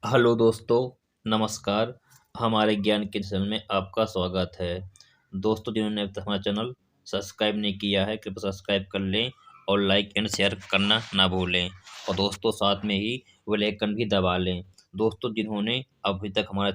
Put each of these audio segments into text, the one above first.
Hello दोस्तों, नमस्कार। हमारे ज्ञान के चैनल में आपका स्वागत है। दोस्तों, जिन्होंने अब तक हमारा चैनल सब्सक्राइब नहीं किया है, कृपया सब्सक्राइब कर लें और लाइक एंड शेयर करना ना भूलें। और दोस्तों, साथ में ही बेल आइकन भी दबा लें। दोस्तों, जिन्होंने अभी तक हमारा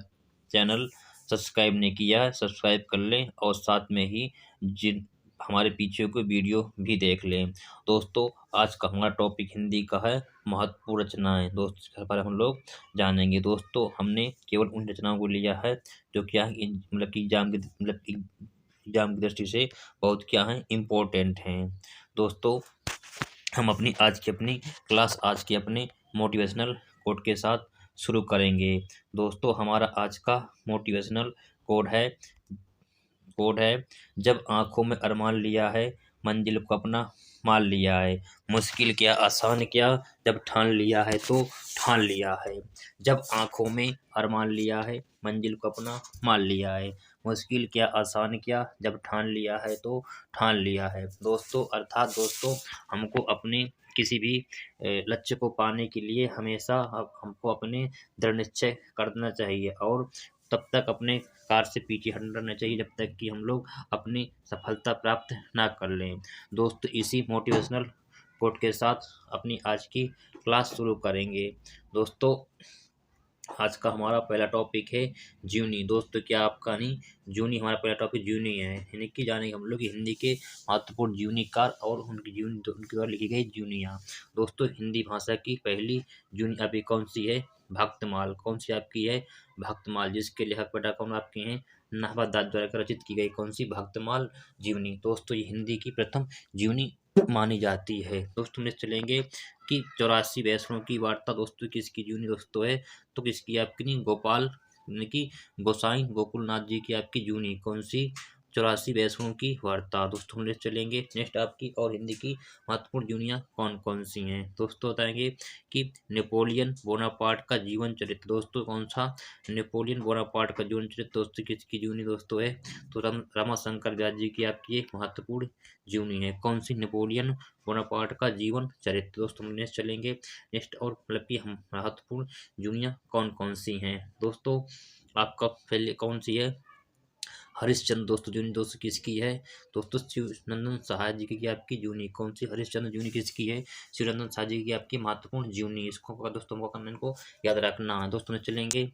चैनल सब्सक्राइब नहीं किया है, सब्सक्राइब कर लें और साथ में ही जिन हमारे पीछे को वीडियो भी देख लें। दोस्तों, आज का हमारा टॉपिक हिंदी का है, महत्वपूर्ण रचनाएं। दोस्तों, इसके बारे में हम लोग जानेंगे। दोस्तों, हमने केवल उन रचनाओं को लिया है जो क्या है मतलब कि एग्जाम की दृष्टि से बहुत क्या है इम्पोर्टेंट हैं। दोस्तों, हम अपनी क्लास आज की अपने मोटिवेशनल कोट के साथ शुरू करेंगे। दोस्तों, हमारा आज का मोटिवेशनल कोड है, जब आंखों में अरमान लिया है, मंजिल को अपना मान लिया है। मुश्किल क्या आसान क्या, जब ठान लिया है तो ठान लिया है। जब आंखों में अरमान लिया है, मंजिल को अपना मान लिया है। मुश्किल क्या आसान क्या, जब ठान लिया है तो ठान लिया है। दोस्तों, अर्थात दोस्तों, हमको अपने किसी भी लक्ष्य को पाने के लिए हमेशा हमको अपने दृढ़ निश्चय करना चाहिए और तब तक अपने कार से पीछे हटना नहीं चाहिए जब तक कि हम लोग अपनी सफलता प्राप्त ना कर लें। दोस्तों, इसी मोटिवेशनल कोट के साथ अपनी आज की क्लास शुरू करेंगे। दोस्तों, आज का हमारा पहला टॉपिक है जूनी। दोस्तों, क्या आपका नहीं जूनी, हमारा पहला टॉपिक जूनी है। यानी कि जानेंगे हम लोग हिंदी के महत्वपूर्ण जीवनीकार और उनके द्वारा लिखी गई जीवनियाँ। दोस्तों, हिंदी भाषा की पहली जूनी अभी कौन सी है? भक्तमाल। कौन सी आपकी है? भक्तमाल, जिसके लेखक बेटा कौन आपके हैं? नाहवा दास द्वारा रचित की गई कौन सी? भक्तमाल जीवनी। दोस्तों, ये हिंदी की प्रथम जीवनी मानी जाती है। दोस्तों, हम चलेंगे कि 84 वैष्णव की वार्ता दोस्तों किसकी जीवनी दोस्तों है? तो किसकी? आपकी नहीं, गोपाल यानी कि गोसाई गोकुलनाथ जी की आपकी जूनी कौन सी? 84 वैष्णव की वार्ता। दोस्तों, हम ले चलेंगे नेक्स्ट आपकी और हिंदी की महत्वपूर्ण जूनियाँ कौन कौन सी हैं। दोस्तों, बताएंगे कि नेपोलियन बोनापार्ट का जीवन चरित्र। दोस्तों, कौन सा? नेपोलियन बोनापार्ट का जीवन चरित्र दोस्तों किसकी जूनी दोस्तों है? तो रमाशंकर व्यास जी की आपकी एक महत्वपूर्ण जीवनी है। कौन सी? नेपोलियन बोनापार्ट का जीवन चरित्र। दोस्तों, हम नेक्स्ट चलेंगे नेक्स्ट और मतलब कि हम महत्वपूर्ण जूनियाँ कौन कौन सी हैं। दोस्तों, आपका पहले कौन सी है? हरिश्चंद्र दोस्तों जूनी दोस्तों किसकी है? दोस्तों, शिवनंदन सहाय जी की आपकी जूनी कौन सी? हरिश्चंद्र जूनी किसकी है? शिवनंदन सहाय जी की आपकी महत्वपूर्ण जूनी। इसको दोस्तों को करना, इनको याद रखना है। दोस्तों, चलेंगे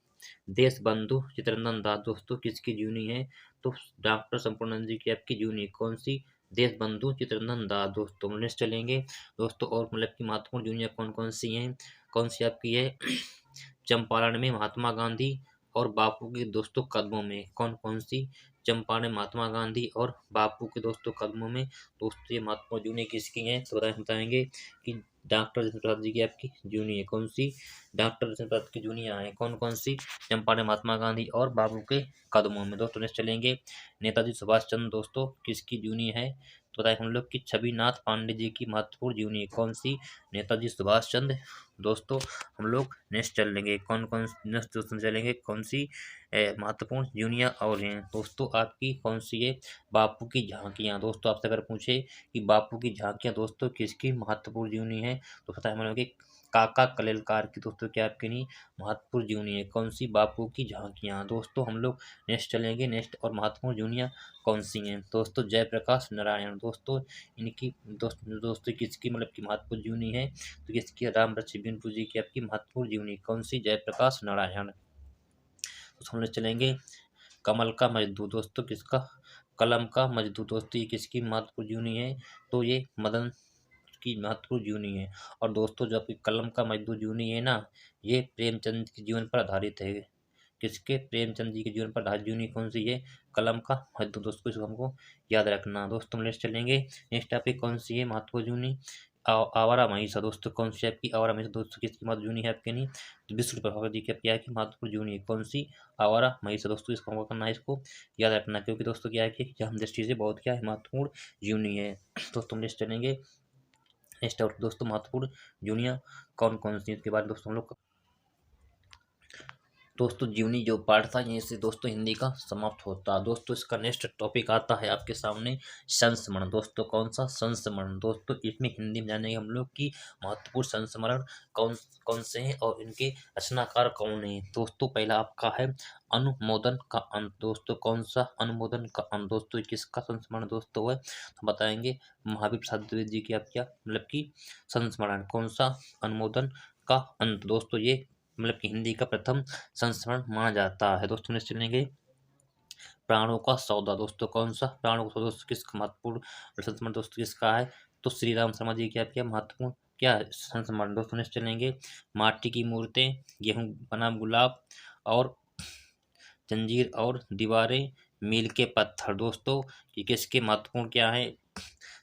देश बंधु चित्रनंदन दास दोस्तों किसकी जूनी है? तो डॉक्टर संपूर्णानंद जी की आपकी जूनी कौन सी? देश बंधु चित्रनंदन दास। दोस्तों, नेक्स्ट चलेंगे दोस्तों और मतलब की महत्वपूर्ण जूनियाँ कौन कौन सी हैं? कौन सी आपकी है? चंपारण में महात्मा गांधी और बापू के दोस्तों कदमों में कौन कौन सी? चंपारण महात्मा गांधी और बापू के दोस्तों कदमों में। दोस्तों, ये महात्मा जूनी किसकी हैं? तो बताएंगे कि डॉक्टर राजेंद्र प्रसाद जी की आपकी जूनी है कौन सी? डॉक्टर राजेंद्र प्रसाद की जूनियाँ हैं कौन कौन सी? चंपारण महात्मा गांधी और बापू के कदमों में। दोस्तों, नेक्स्ट चलेंगे नेताजी सुभाष चंद्र दोस्तों किसकी जूनी है? तो बताए हम लोग कि छविनाथ पांडे जी की महत्वपूर्ण जूनी कौन सी? नेताजी सुभाष चंद्र। दोस्तों, हम लोग नेक्स्ट चल लेंगे कौन कौन नेक्स्ट दोस्तों चलेंगे कौन सी महत्वपूर्ण यूनिया और हैं। दोस्तों, आपकी कौन सी है? बापू की झांकियाँ। दोस्तों, आपसे अगर पूछे कि बापू की झांकियाँ दोस्तों किसकी महत्वपूर्ण जीवनी है, तो पता है हम लोग काका कलेलकार की दोस्तों क्या आपकी नहीं महत्वपूर्ण जीवनी है कौन सी? बापू की झांकियाँ। दोस्तों, हम लोग नेक्स्ट चलेंगे नेक्स्ट और महत्वपूर्ण जूनियाँ कौन सी हैं। दोस्तों, जयप्रकाश नारायण दोस्तों इनकी दोस्तों किसकी मतलब की महत्वपूर्ण जीवनी है? तो किसकी? राम बृक्ष बिनपुर जी की आपकी महत्वपूर्ण जीवनी कौन सी? जयप्रकाश नारायण। तो हम लोग चलेंगे कमल का मजदूर। दोस्तों, किसका? कलम का मजदूर। दोस्तों, ये किसकी महत्वपूर्ण जीवनी है? तो ये मदन की महत्वपूर्ण जीवनी है। और दोस्तों, जो आपकी कलम का मजदूर जीवनी है ना, ये प्रेमचंद के जीवन पर आधारित है। किसके? प्रेमचंद जी के जीवन पर आधारित जीवनी कौन सी है? कलम का मजदूर। दोस्तों, इसको हमको याद रखना। दोस्तों, हम नेक्स्ट चलेंगे नेक्स्ट टॉपिक कौन सी है महत्वपूर्ण जीवनी? आवारा महिषा। दोस्तों, कौन सी आपकी आवारा महिषा? दोस्तों, किसकी महत्व जूनी है आपके नहीं? तो विष्णु प्रभाकर जी की क्या है कि महत्वपूर्ण जूनी है कौन सी? आवारा महिषा। दोस्तों, इसको हमको करना है, इसको याद रखना क्योंकि दोस्तों क्या है कि जन्म दृष्टि से बहुत क्या है महत्वपूर्ण जूनी है। दोस्तों, नेक्स्ट चलेंगे नेक्स्ट और दोस्तों महत्वपूर्ण जूनिया कौन कौन सी इसके बाद दोस्तों हम लोग दोस्तों जीवनी जो पाठ था यहीं से दोस्तों हिंदी का समाप्त होता है। दोस्तों इसका नेक्स्ट टॉपिक आता है आपके सामने संस्मरण। दोस्तों कौन सा? संस्मरण। दोस्तों इसमें हिंदी में जानेंगे हम लोग की महत्वपूर्ण संस्मरण कौन कौन से हैं और इनके रचनाकार कौन है। दोस्तों पहला आपका है अनुमोदन का अंत। दोस्तों कौन सा? अनुमोदन का अंत। दोस्तों किसका संस्मरण दोस्तों है तो बताएंगे महावीर प्रसाद द्विवेदी जी की आप क्या मतलब की संस्मरण। कौन सा? अनुमोदन का अंत। दोस्तों ये मतलब कि हिंदी का प्रथम संस्मरण माना जाता है। दोस्तों नेक्स्ट चलेंगे प्राणों का सौदा। दोस्तों कौन सा? प्राणों का सौदा। दोस्तों किसका महत्वपूर्ण संस्मरण दोस्तों किसका है तो श्री राम शर्मा जी की क्या महत्वपूर्ण क्या है संस्मरण। दोस्तों नेक्स्ट चलेंगे माटी की मूर्तें, गेहूं बनाम गुलाब और जंजीर और दीवारें, मील के पत्थर। दोस्तों ये किसके महत्वपूर्ण क्या है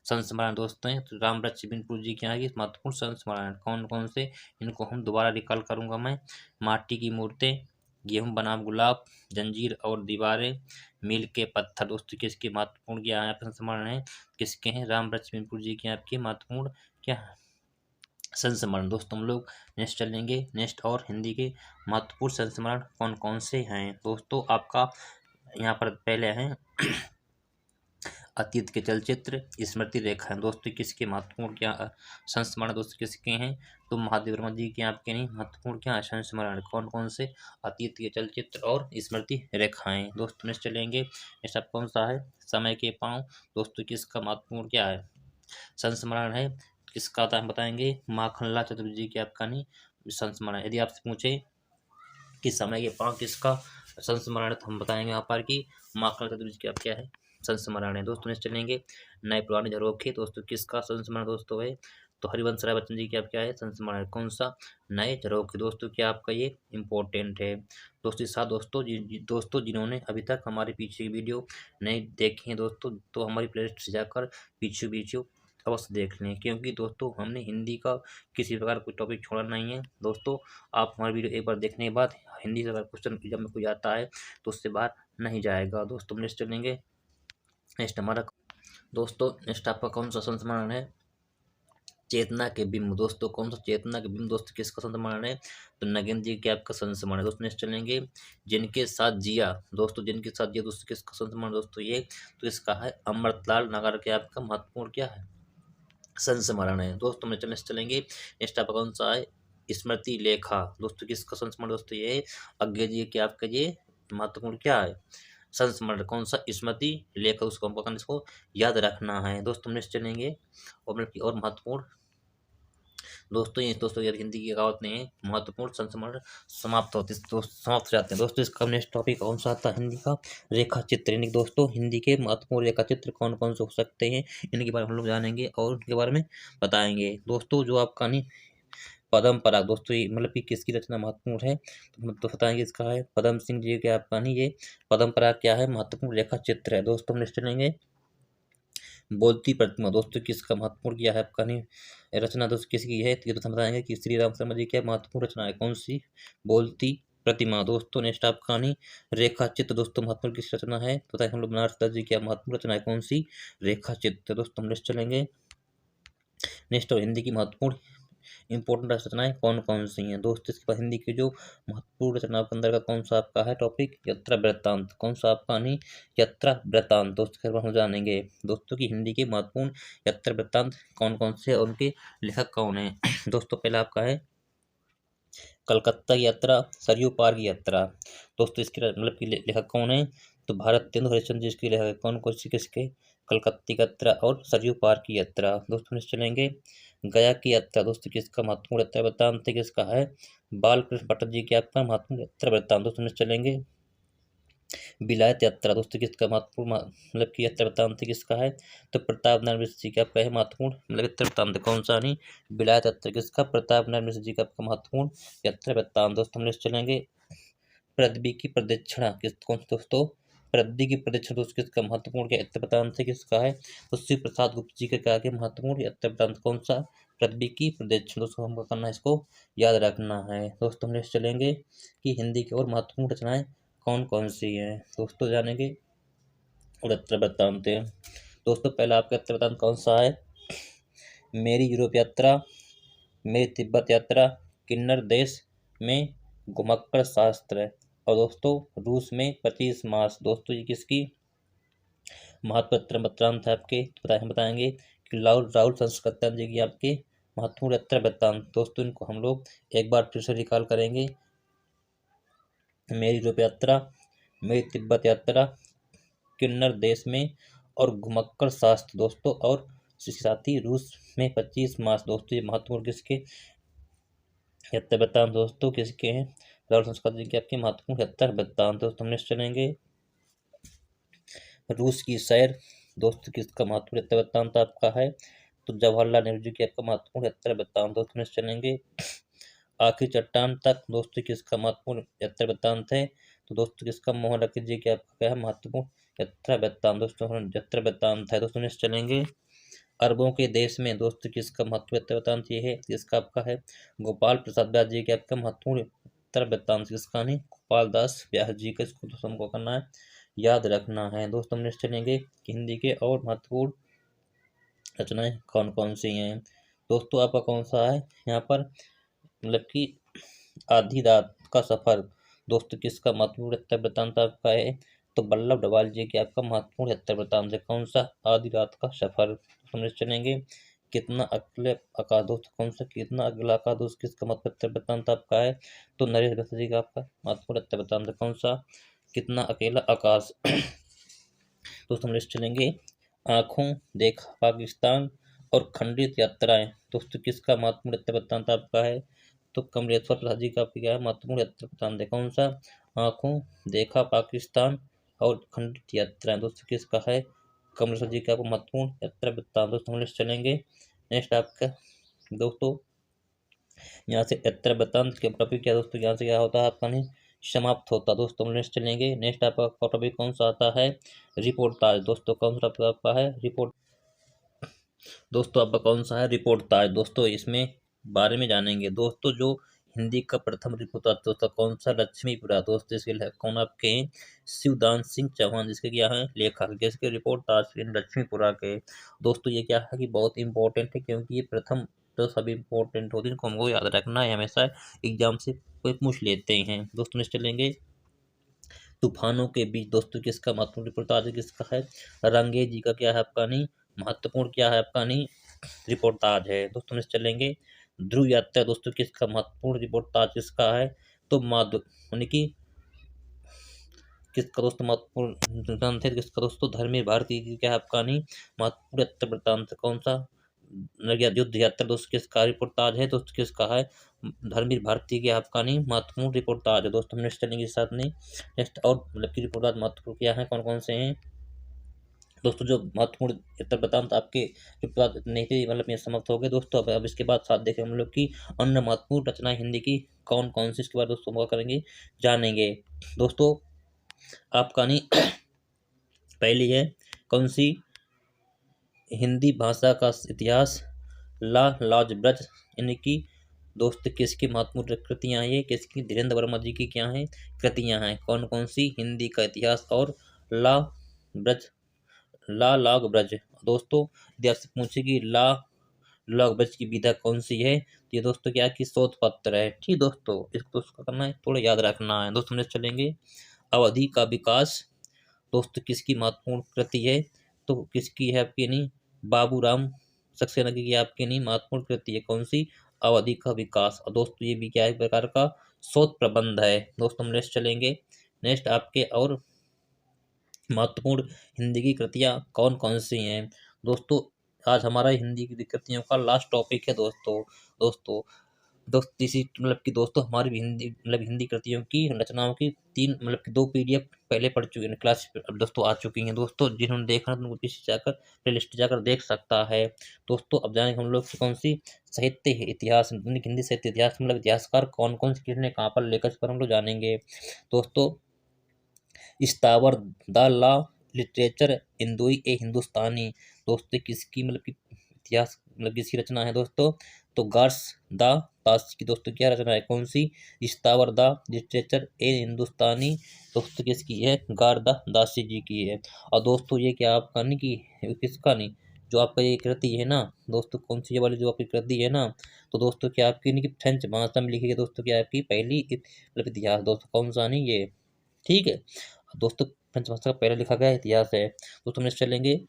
संस्मरण दोस्तों हैं तो राम वृक्ष बिनपुर जी के यहाँ की महत्वपूर्ण संस्मरण कौन कौन से इनको हम दोबारा रिकॉल करूंगा मैं। माटी की मूर्तें, गेहूं बनाम गुलाब, जंजीर और दीवारें, मील के पत्थर। दोस्तों किसके महत्वपूर्ण क्या है संस्मरण है किसके हैं राम वृक्ष बिनपुर जी के आपके महत्वपूर्ण क्या है संस्मरण। दोस्तों हम लोग नेक्स्ट चलेंगे नेक्स्ट और हिंदी के महत्वपूर्ण संस्मरण कौन कौन से हैं। दोस्तों आपका यहाँ पर पहले हैं अतीत के चलचित्र, स्मृति रेखा। दोस्तों किसके महत्वपूर्ण क्या संस्मरण दोस्तों किसके हैं तो महादेव वर्मा जी के आपके नहीं महत्वपूर्ण क्या संस्मरण कौन कौन से अतीत के चलचित्र और स्मृति रेखाएं। दोस्तों नेक्स्ट चलेंगे नेक्स्ट आप कौन सा है समय के पाँव। दोस्तों किसका महत्वपूर्ण क्या है संस्मरण है किसका था हम बताएंगे माखनलाल चतुर्वेदी जी की आपका नहीं संस्मरण। यदि आपसे पूछे कि समय के पाँव किसका संस्मरण हम बताएंगे यहाँ पर कि माखनलाल चतुर्वेदी जी की आप क्या है संस्मरण है। दोस्तों नेक्स्ट चलेंगे नए पुराने झरोखे। दोस्तों किसका संस्मरण दोस्तों है तो हरिवंश राय बच्चन जी की आप क्या है संस्मरण कौन सा नए झरोखे। दोस्तों क्या आपका ये इंपॉर्टेंट है। दोस्तों साथ दोस्तों जिन्होंने अभी तक हमारे पीछे की वीडियो नहीं देखी है दोस्तों तो हमारी प्लेलिस्ट से जाकर पीछे वीडियो अवश्य देख लें क्योंकि दोस्तों हमने हिंदी का किसी प्रकार कोई टॉपिक छोड़ा नहीं है। दोस्तों आप हमारी वीडियो एक बार देखने के बाद हिंदी से अगर क्वेश्चन जब में कोई आता है तो उससे बाहर नहीं जाएगा। दोस्तों नेक्स्ट चलेंगे नेक्स्ट हमारा दोस्तों नेक्स्ट आपका कौन सा संस्मरण है चेतना के बिंब। दोस्तों कौन सा चेतना के बिंब दोस्तों किसका संस्मरण है तो नगेंद्र जी के आपका संस्मरण है। दोस्तों नेक्स्ट चलेंगे जिनके साथ जिया। दोस्तों जिनके साथ जिया दोस्तों किसका संस्मरण दोस्तों ये तो इसका है अमृतलाल नगर के आपका महत्वपूर्ण क्या है संस्मरण है। दोस्तों नेक्स्ट चलेंगे नेक्स्ट आपका कौन सा है स्मृति लेखा। दोस्तों किसका संस्मरण दोस्तों ये अज्ञे जी के आपका ये महत्वपूर्ण क्या है संस्मरण कौन सा स्मृति लेखा उसको हमको इसको याद रखना है। दोस्तों नेक्स्ट चलेंगे और महत्वपूर्ण दोस्तों ये दोस्तों यदि हिंदी की कहावत में महत्वपूर्ण संस्मरण समाप्त होते समाप्त हो जाते हैं। दोस्तों इसका नेक्स्ट टॉपिक कौन सा आता है हिंदी का रेखा चित्र। यानी दोस्तों हिंदी के महत्वपूर्ण रेखा चित्र कौन कौन से हो सकते हैं इनके बारे में हम लोग जानेंगे और उनके बारे में बताएंगे। दोस्तों जो आपका नहीं पदम पराग। दोस्तों ये मतलब कि किसकी रचना महत्वपूर्ण है तो बताएंगे इसका है पदम सिंह जी के आपका नहीं ये पदम पराग क्या है महत्वपूर्ण रेखा चित्र है। दोस्तों हम नेक्स्ट चलेंगे बोलती प्रतिमा। दोस्तों किसका महत्वपूर्ण क्या है आपका नहीं रचना दोस्तों किसकी है ये तो हम बताएंगे कि श्री राम शर्मा जी की महत्वपूर्ण रचना है कौन सी बोलती प्रतिमा। दोस्तों नेक्स्ट आपका नहीं रेखा चित्र। दोस्तों महत्वपूर्ण किस रचना है तो बताएंगे हम लोग बनारस दास जी की महत्वपूर्ण रचना है कौन सी रेखा चित्र। दोस्तों हम नेक्स्ट चलेंगे नेक्स्ट और हिंदी की महत्वपूर्ण इंपॉर्टेंट रचनाएं कौन कौन सी हैं। दोस्तों इसके बाद हिंदी की जो महत्वपूर्ण रचनाओं के अंदर का कौन सा आपका है टॉपिक यात्रा वृत्तांत। कौन सा आपका नहीं यात्रा वृत्तांत। दोस्तों के बारे में हम जानेंगे दोस्तों की हिंदी के महत्वपूर्ण यात्रा वृत्तांत कौन कौन से और उनके लेखक कौन है। दोस्तों पहला आपका है कलकत्ता की यात्रा, सरयू पार की यात्रा। दोस्तों इसके मतलब कि लेखक कौन है तो भारत तेंदु हरिश्चंद्र जी इसके लेखक कौन कौन सी किसके कलकत्ती की यात्रा और सरयू पार की यात्रा। दोस्तों नेक्स्ट चलेंगे गया की यात्रा। दोस्तों किसका महत्वपूर्ण यात्रा वृत्तांत किसका है बालकृष्ण भट्ट जी की आपका महत्वपूर्ण यात्रा वृत्तांत। दोस्तों नेक्स्ट चलेंगे बिलायत यात्रा। दोस्तों किसका महत्वपूर्ण मतलब कि यात्रा वृत्तांत किसका है तो प्रताप नारायण मिश्र जी का आपका है महत्वपूर्ण मतलब यात्रा वृत्तांत कौन सा नहीं बिलायत यात्रा किसका प्रताप नारायण मिश्र जी का आपका महत्वपूर्ण यात्रा वृत्तांत। दोस्तों नेक्स्ट चलेंगे पृथ्वी की प्रदक्षिणा किस कौन दोस्तों पृथ्वी की प्रदक्षिणा दोस्तों किसका महत्वपूर्ण क्या यात्रा वृत्तांत किसका है तो शिव प्रसाद गुप्त जी का क्या महत्वपूर्ण यात्रा वृत्तांत कौन सा पृथ्वी की प्रदक्षिणा। दोस्तों हमको करना है इसको याद रखना है। दोस्तों हम नेक्स्ट चलेंगे कि हिंदी की और महत्वपूर्ण रचनाएं कौन कौन सी हैं दोस्तों जानेंगे और यात्रा वृत्तांत है। दोस्तों पहला आपका यात्रा वृत्तांत कौन सा है मेरी यूरोप यात्रा, मेरी तिब्बत यात्रा, किन्नर देश में घुमक्कड़ शास्त्र। और दोस्तों रूस में 25 मार्च। दोस्तों ये किसकी महत्व वृत्तांत है आपके बताएंगे कि राहुल राहुल संस्कृत्यान जी की आपके महत्वपूर्ण यात्रा वृत्तांत। दोस्तों इनको हम लोग एक बार फिर से रिकॉल करेंगे। मेरी यूरोप यात्रा, मेरी तिब्बत यात्रा, किन्नर देश में और घुमक्कड़ शास्त्र दोस्तों, और साथ ही रूस में 25 मार्च। दोस्तों ये महत्वपूर्ण किसके यात्रा वृत्तांत दोस्तों किसके हैं? राहुल संस्कृत जी के आपके महत्वपूर्ण यात्रा वृत्तांत। दोस्तों हम नेक्स्ट चलेंगे रूस की सैर। दोस्तों किसका महत्वपूर्ण यात्रा वृत्तांत आपका है? तो जवाहरलाल नेहरू जी की आपका महत्वपूर्ण यात्रा वृत्तांत। दोस्तों नेक्स्ट चलेंगे आखिरी चट्टान तक। दोस्तों किसका महत्वपूर्ण यात्रा वृत्तांत है? तो दोस्तों किसका मोहन रकीब जी की आपका क्या है महत्वपूर्ण यात्रा वृत्तांत। दोस्तों यात्रा वृत्तांत है। दोस्तों नेक्स्ट चलेंगे अरबों के देश में। दोस्तों किसका महत्वपूर्ण यात्रा वृत्तांत ये है? किसका आपका है गोपाल प्रसाद व्यास जी के आपका महत्वपूर्ण यात्रा वृत्तांत। किसका नहीं? गोपाल दास व्यास जी का। इसको दोस्तों हमको करना है याद रखना है। दोस्तों हम नेक्स्ट चलेंगे हिंदी के और महत्वपूर्ण रचनाएं कौन कौन सी हैं। दोस्तों आपका कौन सा है यहाँ पर मतलब कि आधी रात का सफर। दोस्तों किसका महत्वपूर्ण यात्रा वृत्तांत आपका है? तो वल्लभ डवाल जी की आपका महत्वपूर्ण यात्रा वृत्तांत है। कौन सा? आधी रात का सफर। समझ चलेंगे कितना अगले आकाश। दोस्तों कौन सा कितना अगला आकाश? दोस्त किसका महत्वपूर्ण यात्रा वृत्तांत आपका है? तो नरेश दत्त जी का आपका महत्वपूर्ण यात्रा वृत्तांत है। कौन सा? कितना अकेला आकाश। दोस्तों हम लिस्ट चलेंगे आंखों देखा पाकिस्तान और खंडित यात्राएं। दोस्तों किसका महत्वपूर्ण यात्रा वृत्तांत आपका है? तो कमलेश्वर प्रसाद जी का आपका क्या है महत्वपूर्ण यात्रा वृत्तांत है। कौन सा? आंखों देखा पाकिस्तान और खंडित यात्राएं। दोस्तों किसका है? कमलेश्वर जी का आपको महत्वपूर्ण यात्रा वृत्तांत। दोस्तों हम लिस्ट चलेंगे नेक्स्ट आपका दोस्तों यहाँ से यात्रा वृत्तांत के टॉपिक क्या दोस्तों यहाँ से क्या होता है आपका नहीं समाप्त होता। दोस्तों हम नेक्स्ट चलेंगे नेक्स्ट आपका टॉपिक कौन सा आता है? रिपोर्टाज। दोस्तों कौन सा टॉपिक आपका है? रिपोर्ट। दोस्तों आपका कौन सा है? रिपोर्टाज। दोस्तों इसमें बारे में जानेंगे दोस्तों जो हिंदी का प्रथम रिपोर्टाज दोस्तों कौन सा? लक्ष्मीपुरा। दोस्तों इसके कौन आपके हैं? शिवदान सिंह चौहान जिसके क्या है लेखक। जिसके रिपोर्टाज लक्ष्मीपुरा के। दोस्तों ये क्या है कि बहुत इंपॉर्टेंट है क्योंकि ये प्रथम तो सभी इंपॉर्टेंट होते हैं इनको हमको याद रखना है हमेशा एग्जाम से कोई पूछ लेते हैं। दोस्तों नेक्स्ट चलेंगे तूफानों के बीच। दोस्तों किसका महत्वपूर्ण रिपोर्टाज किसका है? रंगे जी का क्या है आपका नहीं महत्वपूर्ण क्या है आपका नहीं रिपोर्टाज है। दोस्तों नेक्स्ट चलेंगे ध्रुव यात्रा। दोस्तों किसका महत्वपूर्ण रिपोर्टाज किसका है? तो माधव यानी कि किसका दोस्तों महत्वपूर्ण ग्रंथ है? किसका दोस्तों धर्मवीर भारती की क्या है आपका नहीं महत्वपूर्ण यात्रा वृत्तांत। कौन सा? युद्ध यात्रा। दोस्तों किसका रिपोर्टाज है? दोस्तों किसका है? धर्मवीर भारती की आपका नहीं महत्वपूर्ण रिपोर्टाज है। दोस्तों हम नेक्स्ट चलेंगे साथ में नेक्स्ट और मतलब की रिपोर्टाज महत्वपूर्ण क्या है कौन कौन से हैं। दोस्तों जो महत्वपूर्ण यात्रा वृत्तांत आपके रिपोर्टाज नहीं थे मतलब ये समाप्त हो गए दोस्तों। अब इसके बाद साथ देखें हम लोग की अन्य महत्वपूर्ण रचनाएं हिंदी की कौन कौन सी इसके बाद दोस्तों हम करेंगे जानेंगे। दोस्तों आपका नहीं पहली है कौन सी? हिंदी भाषा का इतिहास ला लाज ब्रज यानी कि दोस्त किसकी महत्वपूर्ण कृतियां हैं? ये किसकी? धीरेन्द्र वर्मा जी की क्या है कृतियां हैं। कौन कौन सी? हिंदी का इतिहास और ला ब्रज ला लाग ब्रज। दोस्तों यदि आपसे पूछे कि ला लाग ब्रज की विधा कौन सी है तो ये दोस्तों क्या की शोध पत्र है। ठीक दोस्तों इसको दोस्तों करना है थोड़ा याद रखना है। दोस्तों नेक्स्ट चलेंगे अवधि का विकास। दोस्तों किसकी महत्वपूर्ण कृति है? तो किसकी है आपकी नहीं बाबूराम सक्सेना की आपकी नहीं महत्वपूर्ण कृति है। कौन सी? अवधि का विकास। और दोस्तों ये भी क्या है प्रकार का शोध प्रबंध है। दोस्तों हम नेक्स्ट चलेंगे नेक्स्ट आपके और महत्वपूर्ण हिंदी की कृतियां कौन कौन सी हैं। दोस्तों आज हमारा हिंदी की कृतियों का लास्ट टॉपिक है दोस्तों दोस्त इसी मतलब कि दोस्तों हमारी भी हिंदी मतलब हिंदी कृतियों की रचनाओं की तीन मतलब कि दो पीडीएफ पहले पढ़ चुके हैं क्लास अब दोस्तों आ चुकी हैं। दोस्तों जिन्होंने देखना तो पीछे जाकर प्ले लिस्ट जाकर देख सकता है। दोस्तों अब जाने हम लोग कौन सी साहित्य है इतिहास हिंदी साहित्य इतिहास मतलब इतिहासकार कौन कौन से किसने कहाँ पर लेकर पर हम लोग जानेंगे। दोस्तों स्थावर द लॉ लिटरेचर हिंदुई ए हिंदुस्तानी। दोस्तों किसकी मतलब कि इतिहास मतलब किसकी रचना है दोस्तों? तो गार्स द दास की दोस्तों क्या रचना है कौन सी? स्थावर द लिटरेचर ए हिंदुस्तानी। दोस्तों किसकी है? गार द दासी जी की है। और दोस्तों ये क्या आपका नहीं की किसका नहीं जो आपका ये कृति है ना दोस्तों, कौन सी ये वाली जो आपकी कृति है ना, तो दोस्तों क्या आपकी नहीं कि फ्रेंच भाषा में लिखी गई दोस्तों, क्या आपकी पहली मतलब इतिहास दोस्तों, कौन सा नहीं ये, ठीक है दोस्तों, फ्रेंच भाषा का पहले लिखा गया इतिहास है। दोस्तों नेक्स्ट चलेंगे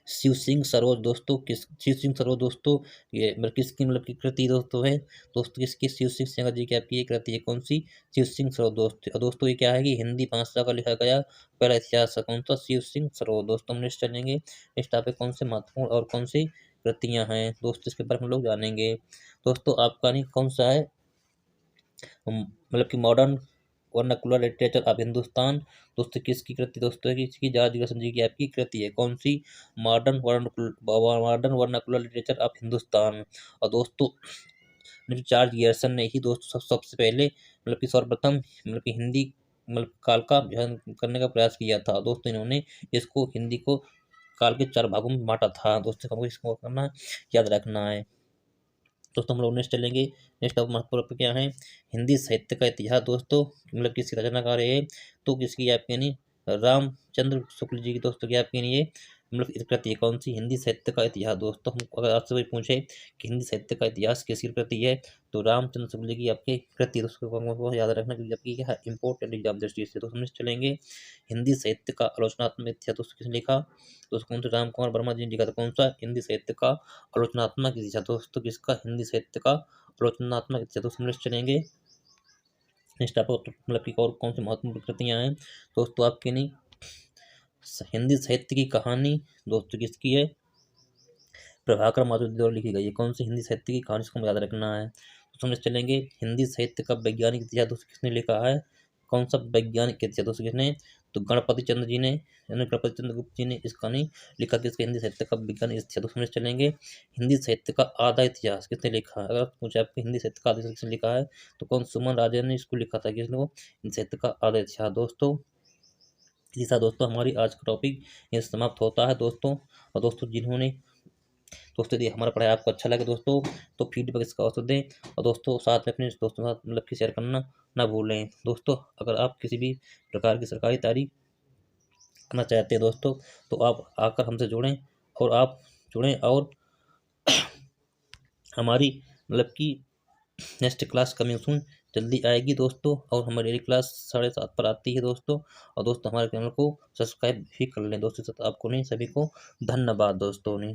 शिव सिंह सरोज दोस्तों, किस शिव सिंह सरोज दोस्तों, ये मतलब किसकी मतलब की कृति दोस्तों है, दोस्तों किसकी, शिव सिंह सेंगर जी की आपकी ये कृति है, कौन सी, शिव सिंह सरोज दोस्तों। दोस्तों ये क्या है कि हिंदी भाषा का लिखा गया पहला इतिहास कौन सा, शिव सिंह सरोज। दोस्तों हम नेक्स्ट चलेंगे इस टॉपिक कौन से महत्वपूर्ण और कौन सी कृतियां हैं दोस्तों, इसके बारे में हम लोग जानेंगे। दोस्तों आपका नहीं कौन सा है मतलब कि modern vernacular literature of Hindustan, दोस्तों किसकी कृति दोस्तों है, किसकी, जॉर्ज ग्रेसन जी की आपकी कृति है, कौन सी, modern vernacular literature of Hindustan. और दोस्तों जॉर्ज ग्रेसन ने ही दोस्तों सबसे पहले मतलब कि सर्वप्रथम मतलब कि हिंदी मतलब काल का अध्ययन करने का प्रयास किया था दोस्तों, इन्होंने इसको हिंदी को काल के 4 भागों में बांटा था दोस्तों, हमको इसको करना याद रखना है। दोस्तों हम लोग नेक्स्ट चलेंगे, नेक्स्ट अब महत्वपूर्ण क्या है, हिंदी साहित्य का इतिहास दोस्तों, मतलब किसकी रचनाकार है, तो किसकी आपके यानी रामचंद्र शुक्ल जी की दोस्तों की आपके लिए मतलब इस कृति है, कौन सी, हिंदी साहित्य का इतिहास। दोस्तों हम अगर आपसे कोई पूछे कि हिंदी साहित्य का इतिहास किसकी कृति है, तो रामचंद्र शुक्ल जी की आपकी कृति है दोस्तों, को याद रखना क्योंकि आपकी क्या इंपॉर्टेंट एग्जाम दृष्टि से। दोस्तों नेक्स्ट चलेंगे हिंदी साहित्य का आलोचनात्मक इतिहास दोस्तों किसने लिखा, दोस्तों कौन सा, राम कुमार वर्मा जी ने लिखा था, कौन सा, हिंदी साहित्य का आलोचनात्मक इतिहास दोस्तों किसका, हिंदी साहित्य का आलोचनात्मक इतिहास। दोस्तों नेक्स्ट चलेंगे नेक्स्ट आपको मतलब कि और कौन सी महत्वपूर्ण कृतियां हैं दोस्तों आपके नहीं, हिंदी साहित्य की कहानी दोस्तों किसकी है, प्रभाकर माधुरी द्वारा लिखी गई है, कौन सी, हिंदी साहित्य की कहानी, इसको याद रखना है। दोस्तों नेक्स्ट चलेंगे हिंदी साहित्य का वैज्ञानिक इतिहास दोस्तों किसने लिखा है, कौन सा वैज्ञानिक इतिहास दोस्तों किसने, तो गणपति चंद्र जी ने यानी गणपति चंद्र गुप्त जी ने इसका नहीं लिखा, किसके, हिंदी साहित्य का वैज्ञानिक इतिहास। दोस्तों नेक्स्ट चलेंगे हिंदी साहित्य का आधा इतिहास किसने लिखा है, अगर पूछे आपको हिंदी साहित्य का आधा इतिहास किसने लिखा है, तो कौन, सुमन राजन ने इसको लिखा था, किसने, वो हिंदी साहित्य का आधा इतिहास। दोस्तों इसी साथ दोस्तों हमारी आज का टॉपिक ये समाप्त होता है दोस्तों। और दोस्तों जिन्होंने दोस्तों यदि हमारा पढ़ाई आपको अच्छा लगे दोस्तों तो फीडबैक इसका अवसर दें, और दोस्तों साथ में अपने दोस्तों के साथ मतलब कि शेयर करना ना भूलें। दोस्तों अगर आप किसी भी प्रकार की सरकारी तैयारी करना चाहते हैं दोस्तों, तो आप आकर हमसे जुड़ें, और आप जुड़ें, और हमारी मतलब कि नेक्स्ट क्लास कमिंग सून जल्दी आएगी दोस्तों, और हमारी डेली क्लास 7:30 पर आती है दोस्तों। और दोस्तों हमारे चैनल को सब्सक्राइब भी कर लें दोस्तों, आपको नहीं सभी को धन्यवाद दोस्तों ने।